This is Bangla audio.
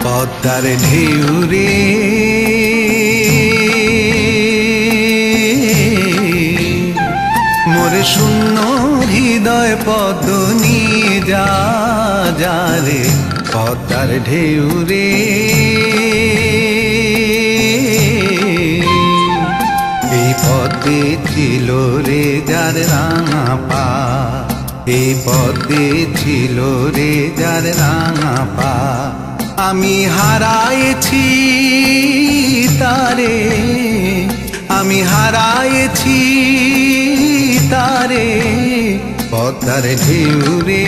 পদ্মার ঢেউ রে মোরে শূন্য হৃদয় পদ্ম নিয়ে যা যা রে পদ্মার ঢেউ রে এই পদ্মে ছিল রে যার রাঙা পা এই পদ্মে ছিল রে যার রাঙা পা আমি হারাইছি তারে আমি হারাইছি তারে পদ্মার ঢেউ রে